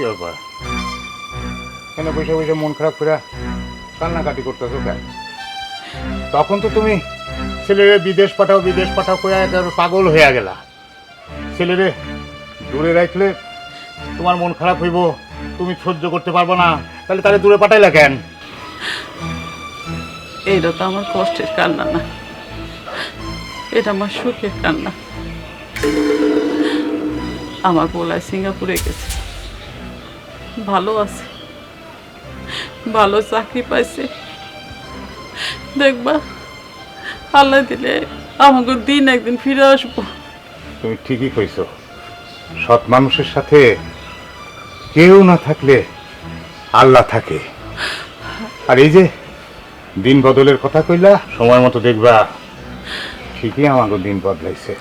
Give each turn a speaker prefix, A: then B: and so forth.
A: ব্যাপার? কেন বসে বসে মন খারাপ করে কান্নাকাটি করতেছো কেন? তখন তো তুমি ছেলেরে বিদেশ পাঠাও করে একেবারে পাগল হইয়া গেলা। ছেলেরে দূরে রাখলে তোমার মন খারাপ হইব, তুমি সহ্য করতে পারবো না, তাহলে তাহলে দূরে পাঠাইলা কেন?
B: এটা তো আমার কষ্টের কান্না না, এটা আমার সুখের কান্না। আমার পোলায় সিঙ্গাপুরে গেছে, ভালো আছে, ভালো চাকরি পাইছে। দেখবা আল্লাহ দিলে আমাকে দিন একদিন ফিরে আসবো।
A: তুমি ঠিকই কইছো, সৎ মানুষের সাথে কেউ না থাকলে আল্লাহ থাকে। আর এই যে দিন বদলের কথা কইলা, সময় মতো দেখবা ঠিকই আমাকে দিন বদলাইছে।